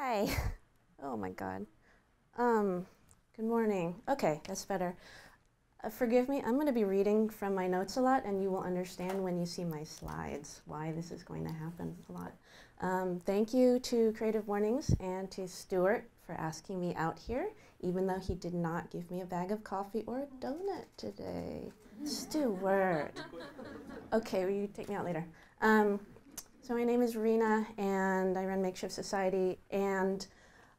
Hi. Oh my God. Good morning. Okay, that's better. Forgive me, I'm going to be reading from my notes a lot, and you will understand when you see my slides why this is going to happen a lot. Thank you to Creative Mornings and to Stuart for asking me out here, even though he did not give me a bag of coffee or a donut today. Stuart. Okay, will you take me out later? So my name is Rena, and I run Makeshift Society, and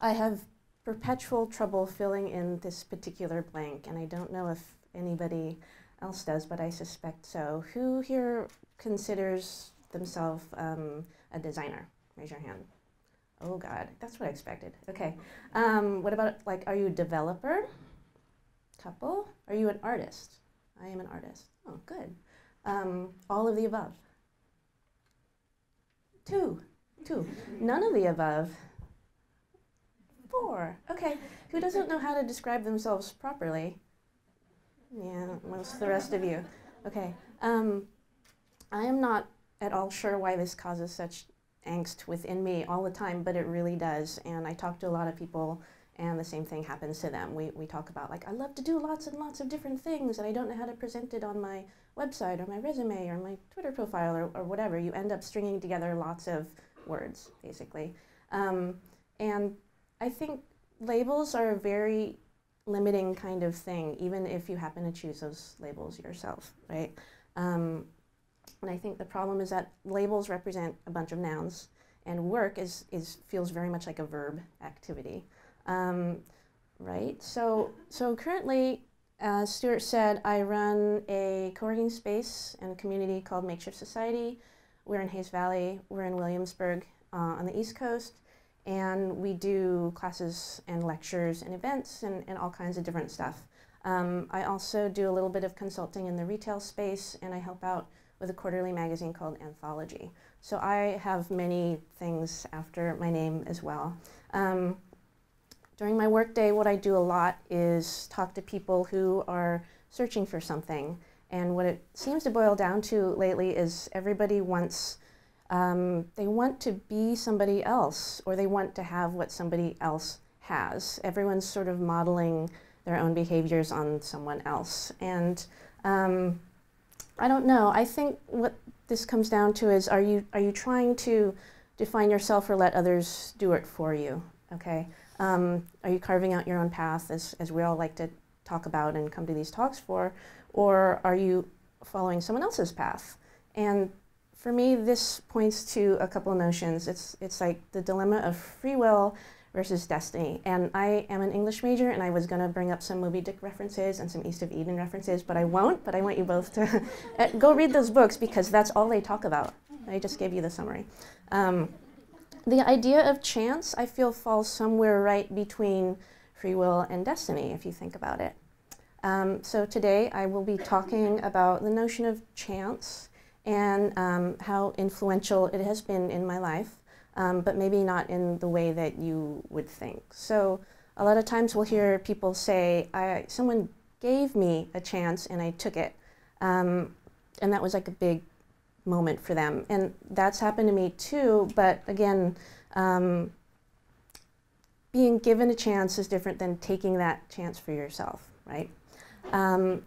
I have perpetual trouble filling in this particular blank, and I don't know if anybody else does, but I suspect so. Who here considers themselves a designer? Raise your hand. Oh God, that's what I expected. Okay. What about, like, are you a developer? Couple? Are you an artist? I am an artist. Oh, good. All of the above. Two. None of the above. 4. Okay. Who doesn't know how to describe themselves properly? Yeah, most of the rest of you. Okay. I am not at all sure why this causes such angst within me all the time, but it really does. And I talk to a lot of people, and the same thing happens to them. We talk about, like, I love to do lots and lots of different things, and I don't know how to present it on my website or my resume or my Twitter profile or whatever. You end up stringing together lots of words, basically. And I think labels are a very limiting kind of thing, even if you happen to choose those labels yourself, right? And I think the problem is that labels represent a bunch of nouns, and work feels very much like a verb activity, right? So currently, as Stuart said, I run a co-working space and a community called Makeshift Society. We're in Hayes Valley. We're in Williamsburg on the East Coast, and we do classes and lectures and events and all kinds of different stuff. I also do a little bit of consulting in the retail space, and I help out with a quarterly magazine called Anthology. So I have many things after my name as well. During my workday, what I do a lot is talk to people who are searching for something. And what it seems to boil down to lately is everybody wants, they want to be somebody else, or they want to have what somebody else has. Everyone's sort of modeling their own behaviors on someone else. And I don't know, I think what this comes down to is, are you trying to define yourself or let others do it for you, okay? Are you carving out your own path, as we all like to talk about and come to these talks for, or are you following someone else's path? And for me, this points to a couple of notions. It's like the dilemma of free will versus destiny. And I am an English major, and I was going to bring up some Moby Dick references and some East of Eden references, but I won't. But I want you both to go read those books, because that's all they talk about. I just gave you the summary. The idea of chance, I feel, falls somewhere right between free will and destiny, if you think about it. So today I will be talking about the notion of chance and how influential it has been in my life, but maybe not in the way that you would think. So a lot of times we'll hear people say, someone gave me a chance and I took it. And that was like a big moment for them. And that's happened to me too, but again, being given a chance is different than taking that chance for yourself, right?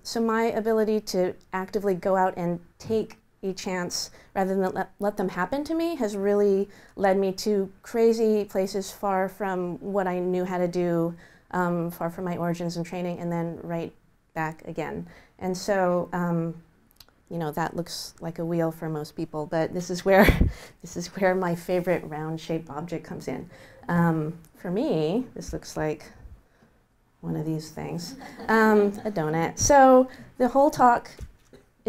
So my ability to actively go out and take a chance rather than let them happen to me has really led me to crazy places far from what I knew how to do, far from my origins and training, and then right back again. And so, you know, that looks like a wheel for most people, but this is where my favorite round-shaped object comes in. For me, this looks like one of these things, a donut. So the whole talk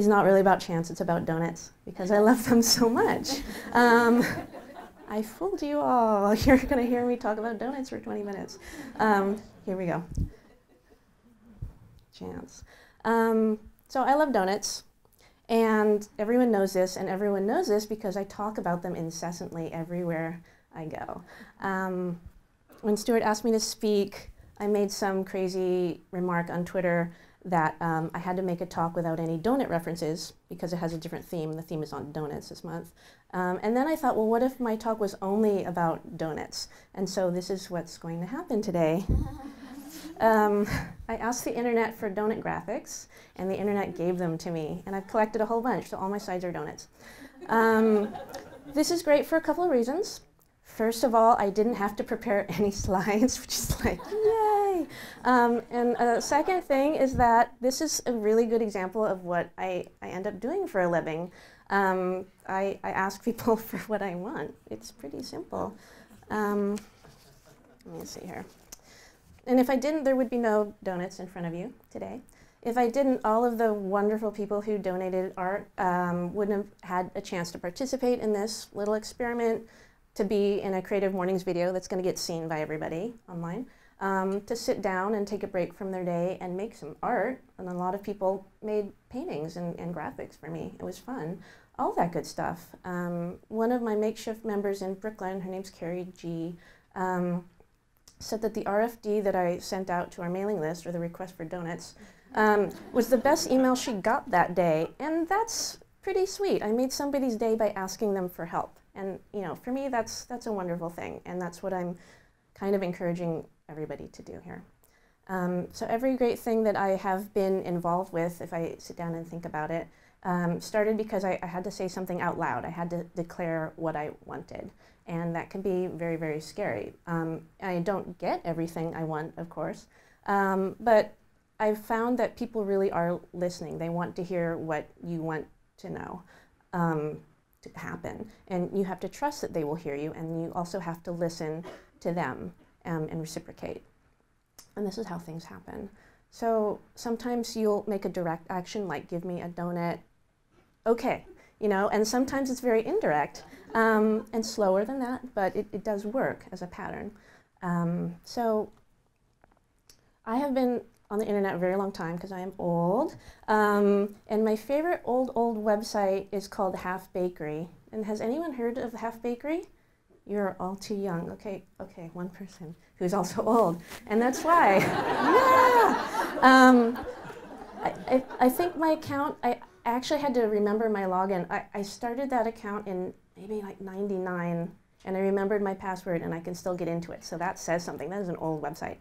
is not really about chance, it's about donuts, because I love them so much. I fooled you all. You're going to hear me talk about donuts for 20 minutes. Here we go. Chance. So I love donuts, and everyone knows this, and everyone knows this because I talk about them incessantly everywhere I go. When Stuart asked me to speak, I made some crazy remark on Twitter that I had to make a talk without any donut references because it has a different theme. The theme is on donuts this month. And then I thought, well, what if my talk was only about donuts? And so this is what's going to happen today. I asked the internet for donut graphics, and the internet gave them to me. And I've collected a whole bunch, so all my slides are donuts. This is great for a couple of reasons. First of all, I didn't have to prepare any slides, which is like, yay! And a second thing is that this is a really good example of what I end up doing for a living. I ask people for what I want. It's pretty simple. Let me see here. And if I didn't, there would be no donuts in front of you today. If I didn't, all of the wonderful people who donated art wouldn't have had a chance to participate in this little experiment, to be in a Creative Mornings video that's going to get seen by everybody online, to sit down and take a break from their day and make some art. And a lot of people made paintings and graphics for me. It was fun. All that good stuff. One of my Makeshift members in Brooklyn, her name's Carrie G., said that the RFD that I sent out to our mailing list, or the request for donuts, was the best email she got that day. And that's pretty sweet. I made somebody's day by asking them for help. And you know, for me, that's a wonderful thing, and that's what I'm kind of encouraging everybody to do here. So every great thing that I have been involved with, if I sit down and think about it, started because I had to say something out loud. I had to declare what I wanted, and that can be very, very scary. I don't get everything I want, of course, but I've found that people really are listening. They want to hear what you want to know. To happen, and you have to trust that they will hear you, and you also have to listen to them and reciprocate. And this is how things happen. So sometimes you'll make a direct action, like give me a donut, okay, you know, and sometimes it's very indirect and slower than that, but it does work as a pattern. So I have been on the internet a very long time because I am old. And my favorite old website is called Half Bakery. And has anyone heard of Half Bakery? You're all too young. Okay, one person who's also old. And that's why. Yeah! I think my account, I actually had to remember my login. I started that account in maybe like '99, and I remembered my password, and I can still get into it. So that says something. That is an old website.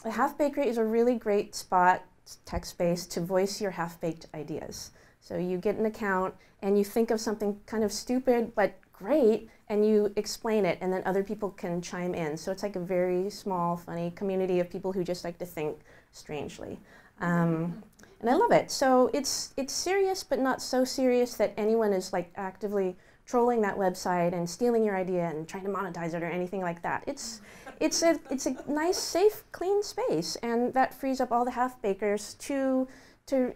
Half Bakery is a really great spot, text-based, to voice your half-baked ideas. So you get an account and you think of something kind of stupid but great, and you explain it, and then other people can chime in. So it's like a very small, funny community of people who just like to think strangely. And I love it. So it's serious, but not so serious that anyone is like actively trolling that website and stealing your idea and trying to monetize it or anything like that. It's a nice, safe, clean space, and that frees up all the half bakers to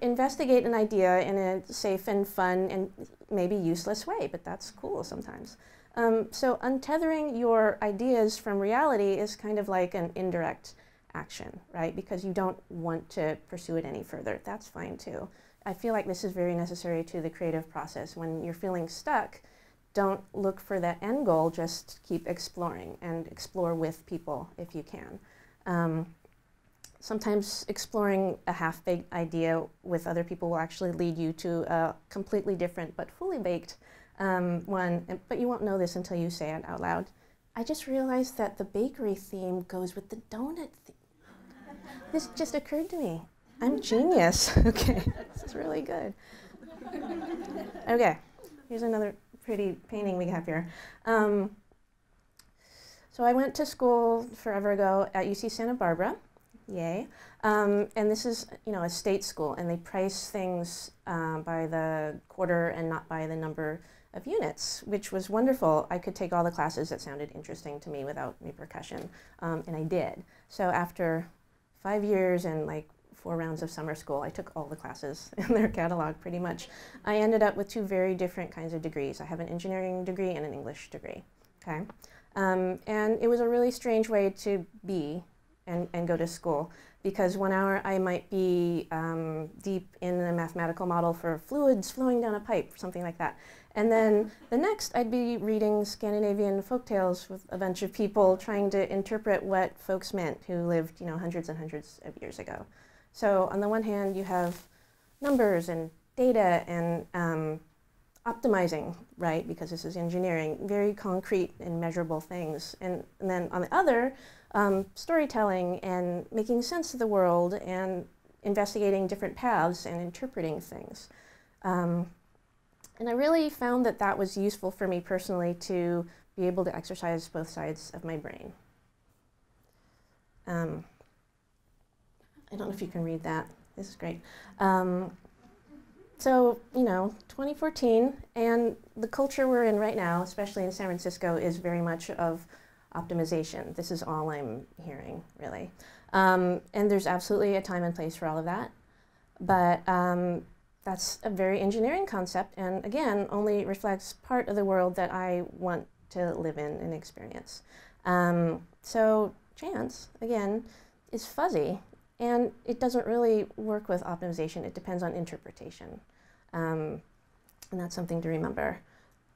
investigate an idea in a safe and fun and maybe useless way, but that's cool sometimes. So untethering your ideas from reality is kind of like an indirect action, right? Because you don't want to pursue it any further. That's fine too. I feel like this is very necessary to the creative process. When you're feeling stuck, don't look for that end goal, just keep exploring, and explore with people if you can. Sometimes exploring a half-baked idea with other people will actually lead you to a completely different but fully baked one, but you won't know this until you say it out loud. I just realized that the bakery theme goes with the donut theme. This just occurred to me. I'm genius. Okay, this is really good. Okay, here's another pretty painting we have here. So I went to school forever ago at UC Santa Barbara, yay. And this is, you know, a state school, and they price things by the quarter and not by the number of units, which was wonderful. I could take all the classes that sounded interesting to me without repercussion, and I did. So after 5 years and like 4 rounds of summer school. I took all the classes in their catalog pretty much. I ended up with 2 very different kinds of degrees. I have an engineering degree and an English degree. Okay, and it was a really strange way to be and go to school, because 1 hour I might be deep in a mathematical model for fluids flowing down a pipe, something like that. And then the next I'd be reading Scandinavian folktales with a bunch of people trying to interpret what folks meant who lived, you know, hundreds and hundreds of years ago. So on the one hand, you have numbers and data and optimizing, right, because this is engineering, very concrete and measurable things. And then on the other, storytelling and making sense of the world and investigating different paths and interpreting things. And I really found that that was useful for me personally to be able to exercise both sides of my brain. I don't know if you can read that. This is great. So, you know, 2014, and the culture we're in right now, especially in San Francisco, is very much of optimization. This is all I'm hearing, really. And there's absolutely a time and place for all of that. But that's a very engineering concept, and again, only reflects part of the world that I want to live in and experience. So chance, again, is fuzzy, and it doesn't really work with optimization. It depends on interpretation. And that's something to remember.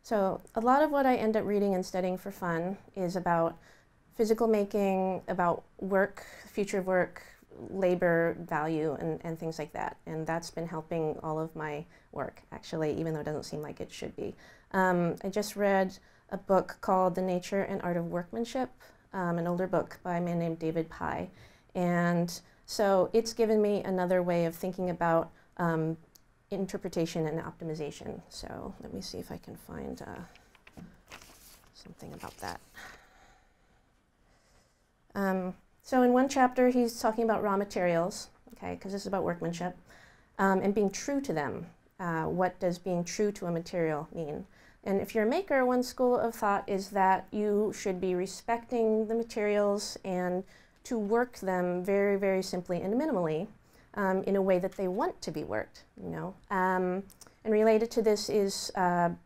So a lot of what I end up reading and studying for fun is about physical making, about work, future of work, labor value, and things like that. And that's been helping all of my work, actually, even though it doesn't seem like it should be. I just read a book called The Nature and Art of Workmanship, an older book by a man named David Pye. And so it's given me another way of thinking about interpretation and optimization. So let me see if I can find something about that. So in one chapter, he's talking about raw materials, okay, because this is about workmanship, and being true to them. What does being true to a material mean? And if you're a maker, one school of thought is that you should be respecting the materials and to work them very, very simply and minimally in a way that they want to be worked, you know. And related to this is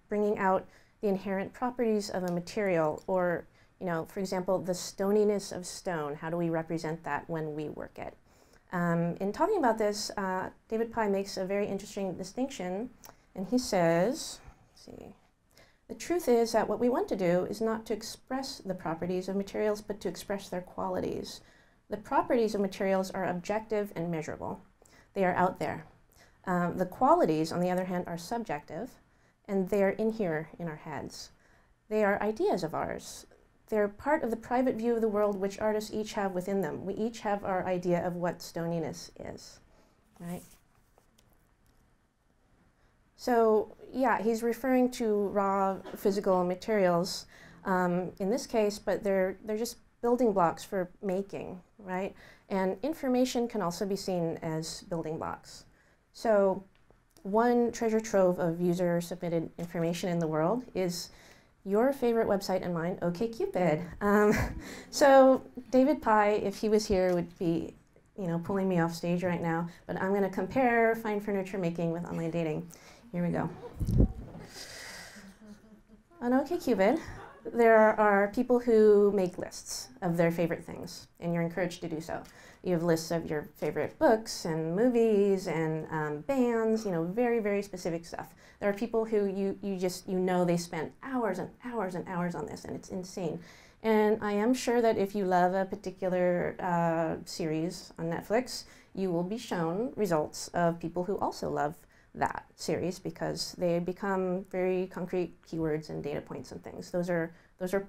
bringing out the inherent properties of a material, or, you know, for example, the stoniness of stone. How do we represent that when we work it? In talking about this, David Pye makes a very interesting distinction, and he says, let's see, the truth is that what we want to do is not to express the properties of materials, but to express their qualities. The properties of materials are objective and measurable. They are out there. The qualities, on the other hand, are subjective, and they are in here in our heads. They are ideas of ours. They're part of the private view of the world which artists each have within them. We each have our idea of what stoniness is, right? So, yeah, he's referring to raw physical materials in this case, but they're just building blocks for making, right? And information can also be seen as building blocks. So one treasure trove of user-submitted information in the world is your favorite website and mine, OkCupid. So David Pye, if he was here, would be, you know, pulling me off stage right now, but I'm going to compare fine furniture making with online dating. Here we go. On OkCupid, there are people who make lists of their favorite things, and you're encouraged to do so. You have lists of your favorite books and movies and bands, you know, very, very specific stuff. There are people who you know they spent hours and hours and hours on this, and it's insane. And I am sure that if you love a particular series on Netflix, you will be shown results of people who also love that series, because they become very concrete keywords and data points and things. Those are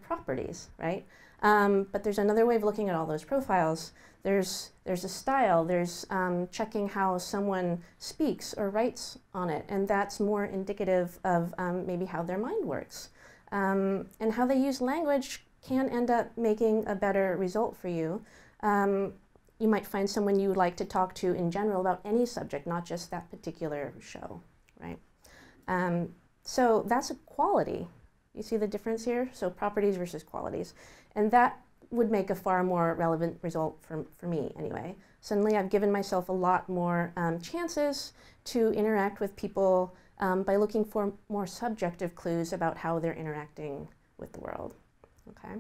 properties, right? But there's another way of looking at all those profiles. There's a style. There's checking how someone speaks or writes on it, and that's more indicative of maybe how their mind works. And how they use language can end up making a better result for you. You might find someone you would like to talk to in general about any subject, not just that particular show, right? So that's a quality. You see the difference here? So properties versus qualities. And that would make a far more relevant result for me anyway. Suddenly I've given myself a lot more chances to interact with people by looking for more subjective clues about how they're interacting with the world. Okay.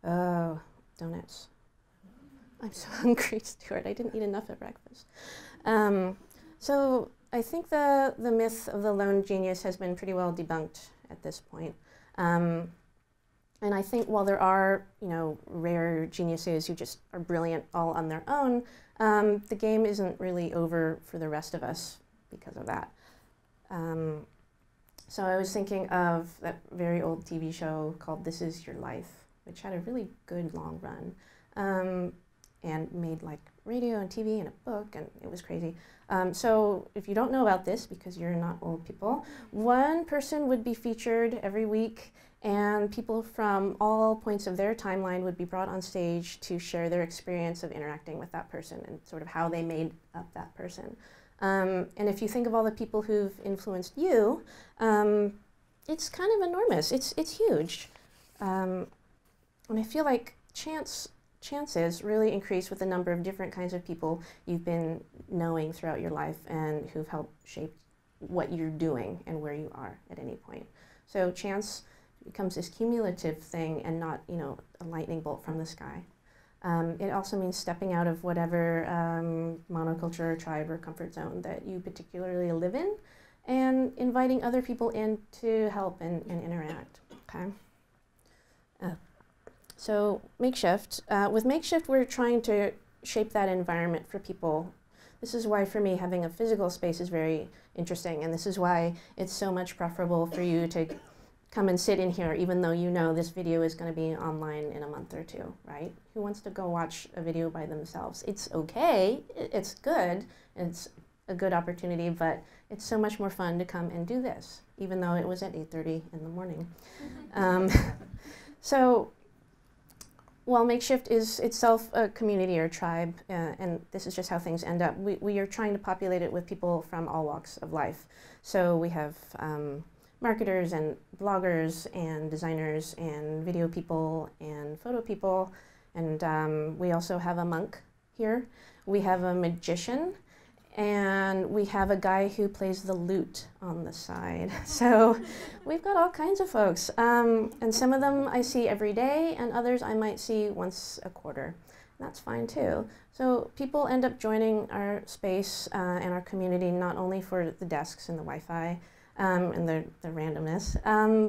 Oh, donuts. I'm so hungry, Stuart. I didn't eat enough at breakfast. So I think the myth of the lone genius has been pretty well debunked at this point. And I think while there are, rare geniuses who just are brilliant all on their own, the game isn't really over for the rest of us because of that. So I was thinking of that very old TV show called This Is Your Life, which had a really good long run, and made like radio and TV and a book, and it was crazy. So if you don't know about this, because you're not old people, one person would be featured every week, and people from all points of their timeline would be brought on stage to share their experience of interacting with that person and sort of how they made up that person. And if you think of all the people who've influenced you, it's kind of enormous. It's huge. And I feel like chances really increase with the number of different kinds of people you've been knowing throughout your life and who've helped shape what you're doing and where you are at any point. So chance becomes this cumulative thing and not, a lightning bolt from the sky. It also means stepping out of whatever monoculture, tribe, or comfort zone that you particularly live in and inviting other people in to help and interact, okay? So Makeshift. With Makeshift, we're trying to shape that environment for people. This is why, for me, having a physical space is very interesting, and this is why it's so much preferable for you to come and sit in here, even though you know this video is going to be online in a month or two, right? Who wants to go watch a video by themselves? It's okay, it's good, it's a good opportunity, but it's so much more fun to come and do this, even though it was at 8:30 in the morning. So, while Makeshift is itself a community or tribe, and this is just how things end up, we are trying to populate it with people from all walks of life. So we have marketers and bloggers and designers and video people and photo people, and we also have a monk here. We have a magician, and we have a guy who plays the lute on the side. So we've got all kinds of folks, and some of them I see every day, and others I might see once a quarter. That's fine too. So people end up joining our space and our community not only for the desks and the Wi-Fi, and the randomness,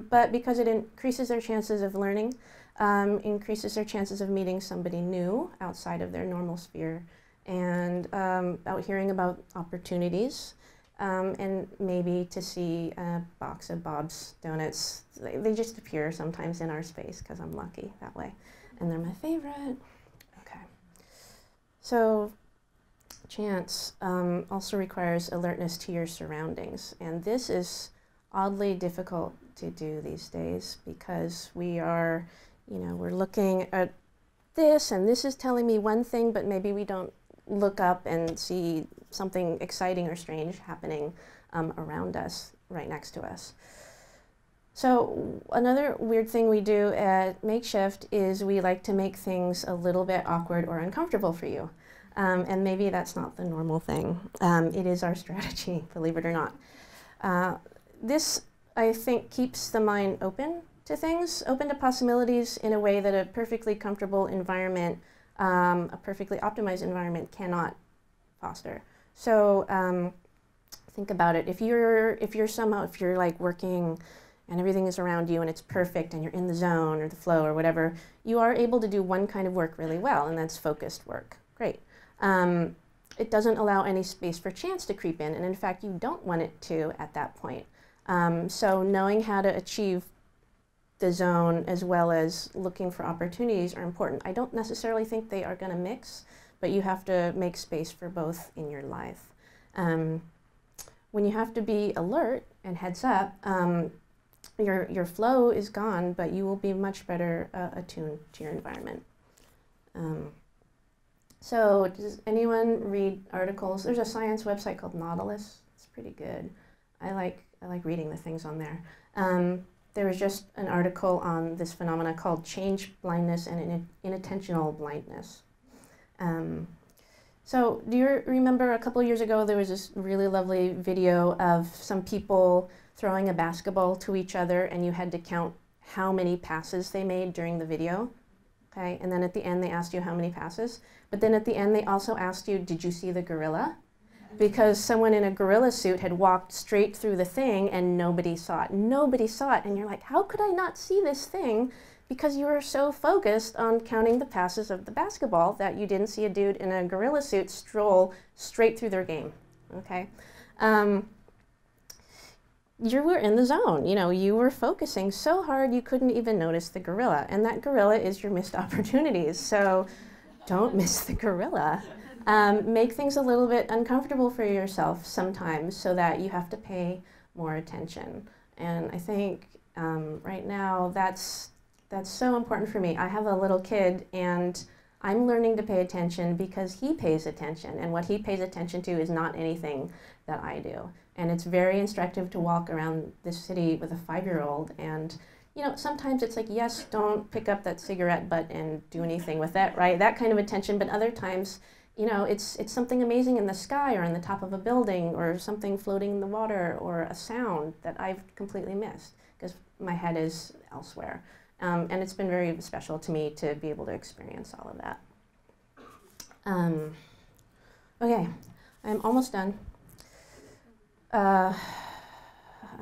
but because it increases their chances of learning, increases their chances of meeting somebody new outside of their normal sphere, and out hearing about opportunities, and maybe to see a box of Bob's donuts. They just appear sometimes in our space because I'm lucky that way, and they're my favorite. Okay, so chance also requires alertness to your surroundings, and this is oddly difficult to do these days because we are, we're looking at this, and this is telling me one thing, but maybe we don't look up and see something exciting or strange happening around us, right next to us. So another weird thing we do at Makeshift is we like to make things a little bit awkward or uncomfortable for you. And maybe that's not the normal thing. It is our strategy, believe it or not. This, I think, keeps the mind open to things, open to possibilities in a way that a perfectly comfortable environment, a perfectly optimized environment cannot foster. So think about it. If you're like working and everything is around you and it's perfect and you're in the zone or the flow or whatever, you are able to do one kind of work really well, and that's focused work. Great. It doesn't allow any space for chance to creep in, and in fact, you don't want it to at that point. So knowing how to achieve the zone as well as looking for opportunities are important. I don't necessarily think they are going to mix, but you have to make space for both in your life. When you have to be alert and heads up, your flow is gone, but you will be much better attuned to your environment. So does anyone read articles? There's a science website called Nautilus. It's pretty good. I like reading the things on there. there was just an article on this phenomena called change blindness and inattentional blindness. So do you remember a couple years ago there was this really lovely video of some people throwing a basketball to each other, and you had to count how many passes they made during the video? Okay, and then at the end they asked you how many passes, but then at the end they also asked you, did you see the gorilla? Because someone in a gorilla suit had walked straight through the thing and nobody saw it. Nobody saw it, and you're like, how could I not see this thing? Because you were so focused on counting the passes of the basketball that you didn't see a dude in a gorilla suit stroll straight through their game, okay? You were in the zone, you know, you were focusing so hard you couldn't even notice the gorilla, and that gorilla is your missed opportunities, so don't miss the gorilla. Make things a little bit uncomfortable for yourself sometimes so that you have to pay more attention. And I think right now that's so important for me. I have a little kid and I'm learning to pay attention because he pays attention, and what he pays attention to is not anything that I do. And it's very instructive to walk around this city with a 5-year-old, and you know, sometimes it's like, yes, don't pick up that cigarette butt and do anything with that, right? That kind of attention, but other times, you know, it's something amazing in the sky or on the top of a building or something floating in the water or a sound that I've completely missed because my head is elsewhere. And it's been very special to me to be able to experience all of that. Okay, I'm almost done. I'm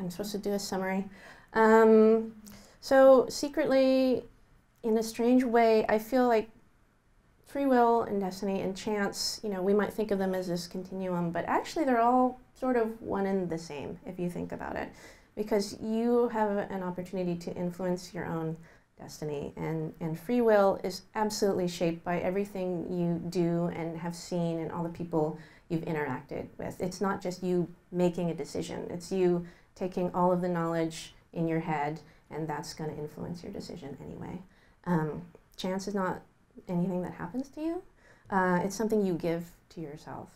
supposed to do a summary. So secretly, in a strange way, I feel like free will and destiny and chance, you know, we might think of them as this continuum, but actually they're all sort of one and the same if you think about it, because you have an opportunity to influence your own destiny, and free will is absolutely shaped by everything you do and have seen and all the people you've interacted with. It's not just you making a decision, it's you taking all of the knowledge in your head, and that's going to influence your decision anyway. Chance is not anything that happens to you. It's something you give to yourself.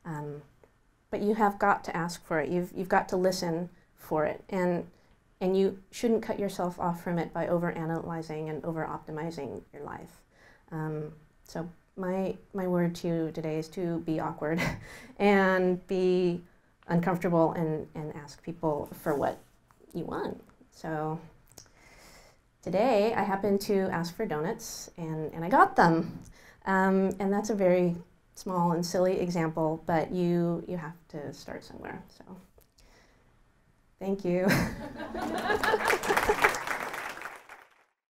But you have got to ask for it. You've got to listen for it. And you shouldn't cut yourself off from it by over-analyzing and over-optimizing your life. So my word to you today is to be awkward and be uncomfortable and ask people for what you want. So today I happened to ask for donuts and I got them. And that's a very small and silly example, but you have to start somewhere. So thank you.